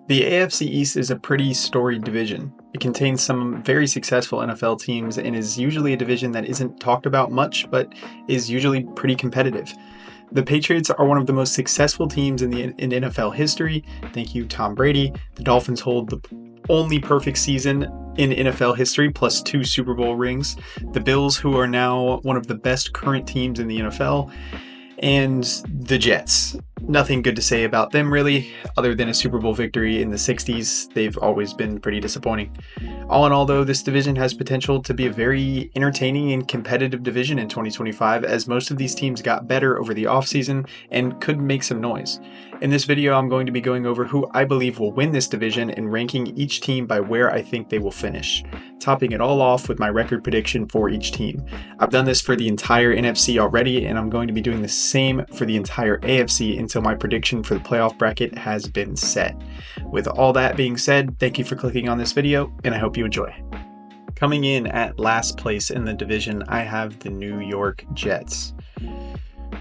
The AFC East is a pretty storied division. It contains some very successful NFL teams and is usually a division that isn't talked about much, but is usually pretty competitive. The Patriots are one of the most successful teams in NFL history. Thank you, Tom Brady. The Dolphins hold the only perfect season in NFL history, plus 2 Super Bowl rings. The Bills, who are now one of the best current teams in the NFL. And the Jets. Nothing good to say about them really, other than a Super Bowl victory in the 60s. They've always been pretty disappointing. All in all though, this division has potential to be a very entertaining and competitive division in 2025, as most of these teams got better over the offseason and could make some noise. In this video, I'm going to be going over who I believe will win this division and ranking each team by where I think they will finish, topping it all off with my record prediction for each team. I've done this for the entire NFC already, and I'm going to be doing the same for the entire AFC until my prediction for the playoff bracket has been set. With all that being said, thank you for clicking on this video, and I hope you enjoy. Coming in at last place in the division, I have the New York Jets.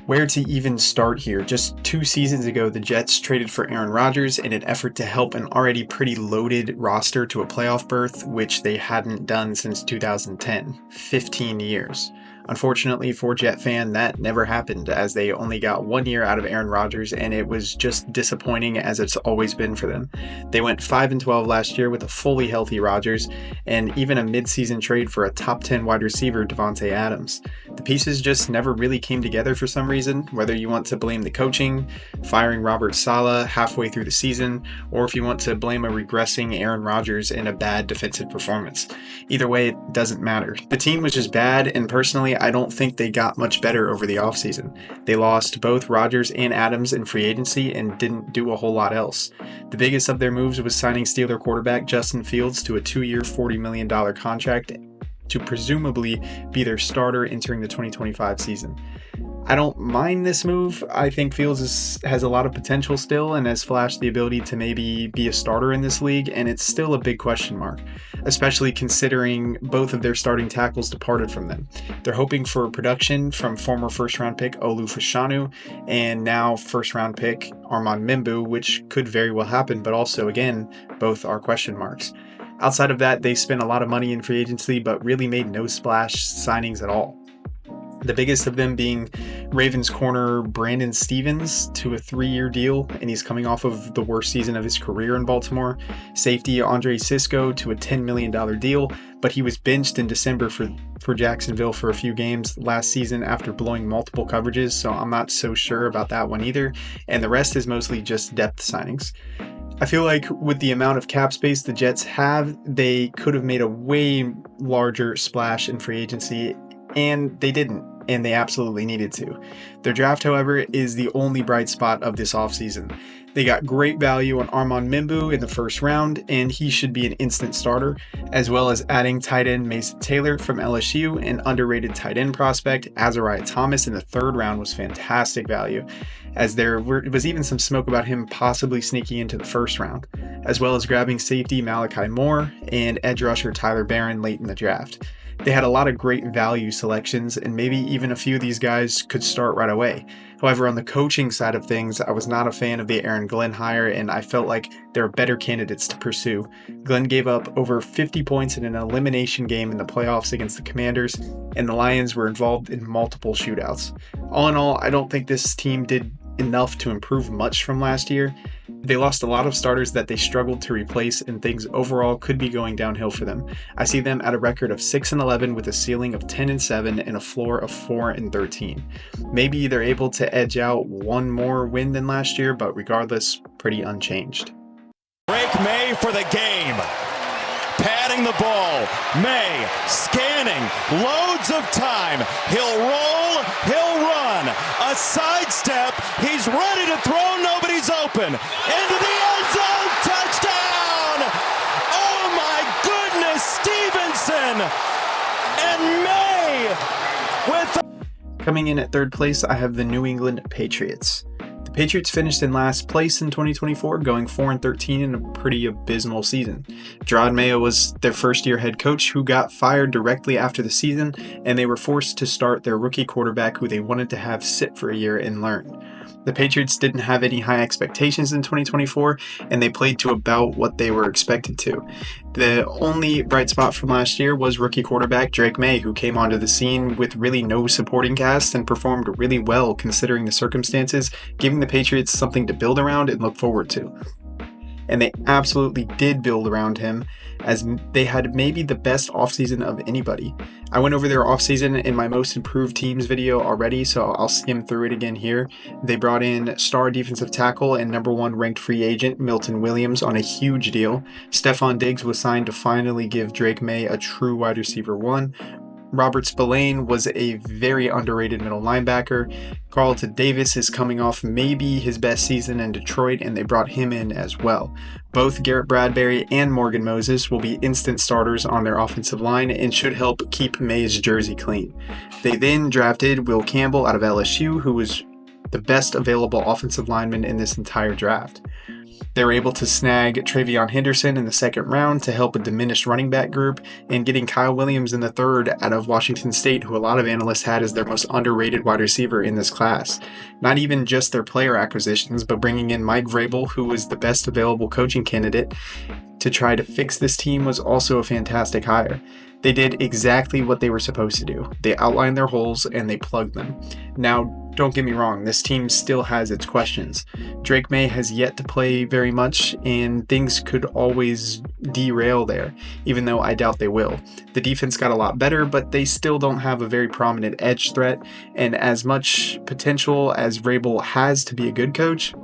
Where to even start here? Just 2 seasons ago, the Jets traded for Aaron Rodgers in an effort to help an already pretty loaded roster to a playoff berth, which they hadn't done since 2010, 15 years. Unfortunately for Jet fan, that never happened, as they only got 1 year out of Aaron Rodgers, and it was just disappointing as it's always been for them. They went 5-12 last year with a fully healthy Rodgers, and even a mid-season trade for a top 10 wide receiver, Davante Adams. The pieces just never really came together for some reason, whether you want to blame the coaching, firing Robert Saleh halfway through the season, or if you want to blame a regressing Aaron Rodgers in a bad defensive performance. Either way, it doesn't matter. The team was just bad, and personally, I don't think they got much better over the offseason. They lost both Rodgers and Adams in free agency and didn't do a whole lot else. The biggest of their moves was signing Steeler quarterback Justin Fields to a 2-year, $40 million contract to presumably be their starter entering the 2025 season. I don't mind this move. I think Fields has a lot of potential still and has flashed the ability to maybe be a starter in this league, and it's still a big question mark, especially considering both of their starting tackles departed from them. They're hoping for production from former first-round pick Olu Fashanu and now first-round pick Armand Mimbu, which could very well happen, but also, again, both are question marks. Outside of that, they spent a lot of money in free agency, but really made no splash signings at all. The biggest of them being Ravens corner Brandon Stevens to a 3-year deal, and he's coming off of the worst season of his career in Baltimore. Safety Andre Cisco to a $10 million deal, but he was benched in December for Jacksonville for a few games last season after blowing multiple coverages, so I'm not so sure about that one either. And the rest is mostly just depth signings. I feel like with the amount of cap space the Jets have, they could have made a way larger splash in free agency, and they didn't, and they absolutely needed to. Their draft, however, is the only bright spot of this offseason. They got great value on Armand Mimbu in the first round, and he should be an instant starter, as well as adding tight end Mason Taylor from LSU and underrated tight end prospect Azariah Thomas in the 3rd round was fantastic value, as there was even some smoke about him possibly sneaking into the 1st round, as well as grabbing safety Malachi Moore and edge rusher Tyler Barron late in the draft. They had a lot of great value selections, and maybe even a few of these guys could start right away. However, on the coaching side of things, I was not a fan of the Aaron Glenn hire, and I felt like there are better candidates to pursue. Glenn gave up over 50 points in an elimination game in the playoffs against the Commanders, and the Lions were involved in multiple shootouts. All in all, I don't think this team did enough to improve much from last year. They lost a lot of starters that they struggled to replace, and things overall could be going downhill for them. I see them at a record of 6-11 with a ceiling of 10-7 and a floor of 4-13. Maybe they're able to edge out one more win than last year, but regardless, pretty unchanged. Drake May for the game. Patting the ball. May scanning. Loads of time. He'll roll. He'll run. A sidestep. He's ready to throw. Nobody's open. Into the end zone. Touchdown. Oh my goodness. Stevenson. And May with... Coming in at 3rd place, I have the New England Patriots. The Patriots finished in last place in 2024, going 4-13 in a pretty abysmal season. Jerod Mayo was their first-year head coach, who got fired directly after the season, and they were forced to start their rookie quarterback, who they wanted to have sit for a year and learn. The Patriots didn't have any high expectations in 2024, and they played to about what they were expected to. The only bright spot from last year was rookie quarterback Drake May, who came onto the scene with really no supporting cast and performed really well considering the circumstances, giving the Patriots something to build around and look forward to. And they absolutely did build around him, as they had maybe the best offseason of anybody. I went over their offseason in my most improved teams video already, so I'll skim through it again here. They brought in star defensive tackle and #1 ranked free agent Milton Williams on a huge deal. Stephon Diggs was signed to finally give Drake May a true wide receiver 1. Robert Spillane was a very underrated middle linebacker. Carlton Davis is coming off maybe his best season in Detroit, and they brought him in as well. Both Garrett Bradbury and Morgan Moses will be instant starters on their offensive line and should help keep May's jersey clean. They then drafted Will Campbell out of LSU, who was the best available offensive lineman in this entire draft. They were able to snag Travion Henderson in the second round to help a diminished running back group, and getting Kyle Williams in the third out of Washington State, who a lot of analysts had as their most underrated wide receiver in this class. Not even just their player acquisitions, but bringing in Mike Vrabel, who was the best available coaching candidate, to try to fix this team was also a fantastic hire. They did exactly what they were supposed to do. They outlined their holes and they plugged them. Now, don't get me wrong, this team still has its questions. Drake May has yet to play very much, and things could always derail there, even though I doubt they will. The defense got a lot better, but they still don't have a very prominent edge threat, and as much potential as Vrabel has to be a good coach,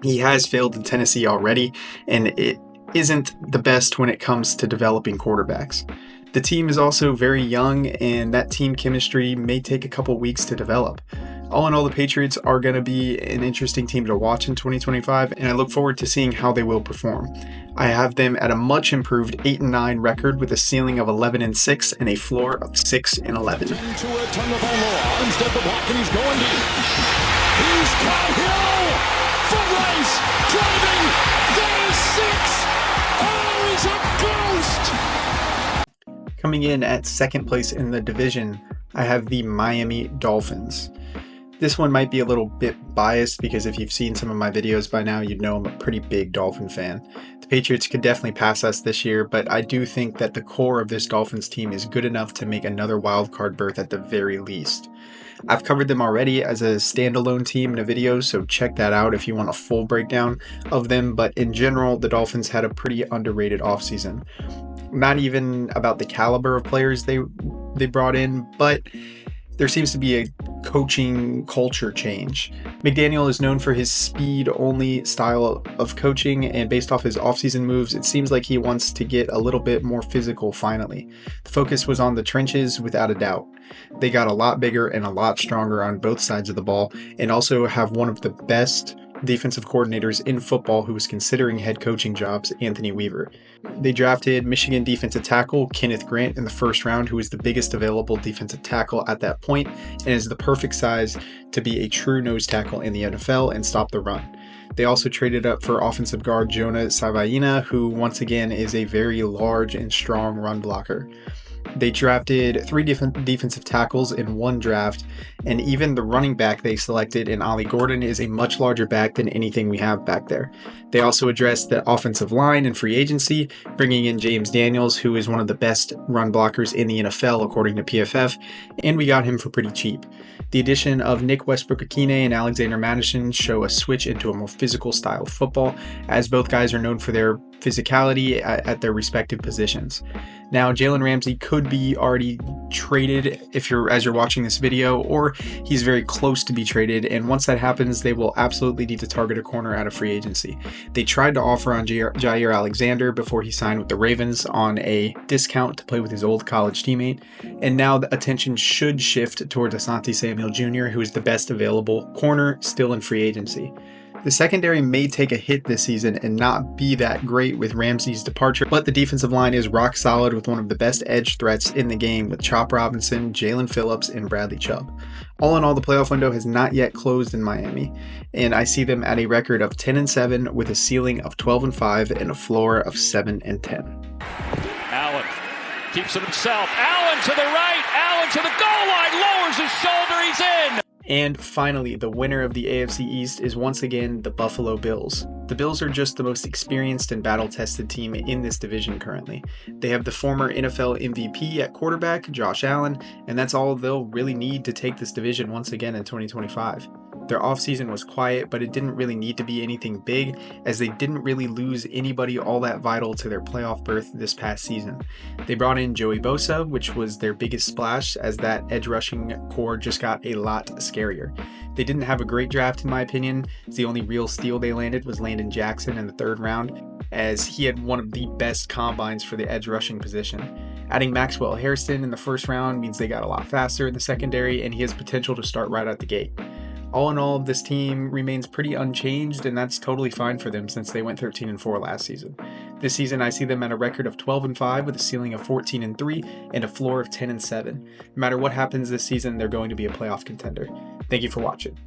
he has failed in Tennessee already, and it isn't the best when it comes to developing quarterbacks. The team is also very young, and that team chemistry may take a couple weeks to develop. All in all, the Patriots are going to be an interesting team to watch in 2025, and I look forward to seeing how they will perform. I have them at a much improved 8-9 record with a ceiling of 11-6 and a floor of 6-11. Into a ton of Instead the block, and he's going deep. He's got Hill for Rice driving. There's 6. Oh, he's a ghost. Coming in at second place in the division, I have the Miami Dolphins. This one might be a little bit biased because if you've seen some of my videos by now, you'd know I'm a pretty big Dolphin fan. The Patriots could definitely pass us this year, but I do think that the core of this Dolphins team is good enough to make another wildcard berth at the very least. I've covered them already as a standalone team in a video, so check that out if you want a full breakdown of them, but in general, the Dolphins had a pretty underrated offseason. Not even about the caliber of players they brought in, but there seems to be a coaching culture change. McDaniel is known for his speed-only style of coaching, and based off his offseason moves, it seems like he wants to get a little bit more physical finally. The focus was on the trenches without a doubt. They got a lot bigger and a lot stronger on both sides of the ball, and also have one of the best defensive coordinators in football who was considering head coaching jobs, Anthony Weaver. They drafted Michigan defensive tackle Kenneth Grant in the first round, who is the biggest available defensive tackle at that point and is the perfect size to be a true nose tackle in the NFL and stop the run. They also traded up for offensive guard Jonah Savaina, who once again is a very large and strong run blocker. They drafted 3 different defensive tackles in one draft, and even the running back they selected in Ollie Gordon is a much larger back than anything we have back there. They also addressed the offensive line and free agency, bringing in James Daniels, who is one of the best run blockers in the NFL according to PFF, and we got him for pretty cheap. The addition of Nick Westbrook-Akine and Alexander Mattison show a switch into a more physical style of football, as both guys are known for their physicality at their respective positions. Now, Jalen Ramsey could be already traded as you're watching this video, or he's very close to be traded, and once that happens, they will absolutely need to target a corner out of free agency. They tried to offer on Jair Alexander before he signed with the Ravens on a discount to play with his old college teammate, and now the attention should shift towards Asante Samuel Jr., who is the best available corner still in free agency. The secondary may take a hit this season and not be that great with Ramsey's departure, but the defensive line is rock solid with one of the best edge threats in the game with Chop Robinson, Jalen Phillips, and Bradley Chubb. All in all, the playoff window has not yet closed in Miami, and I see them at a record of 10-7 with a ceiling of 12-5 and a floor of 7-10. Allen keeps it himself. Allen to the right. Allen to the goal line. Lowers his shoulder. He's in. And finally, the winner of the AFC East is once again the Buffalo Bills. The Bills are just the most experienced and battle-tested team in this division currently. They have the former NFL MVP at quarterback, Josh Allen, and that's all they'll really need to take this division once again in 2025. Their offseason was quiet, but it didn't really need to be anything big, as they didn't really lose anybody all that vital to their playoff berth this past season. They brought in Joey Bosa, which was their biggest splash, as that edge rushing core just got a lot scarier. They didn't have a great draft in my opinion, as the only real steal they landed was Landon Jackson in the 3rd round, as he had one of the best combines for the edge rushing position. Adding Maxwell Hairston in the 1st round means they got a lot faster in the secondary, and he has potential to start right out the gate. All in all, this team remains pretty unchanged, and that's totally fine for them since they went 13-4 last season. This season, I see them at a record of 12-5 with a ceiling of 14-3 and a floor of 10-7. No matter what happens this season, they're going to be a playoff contender. Thank you for watching.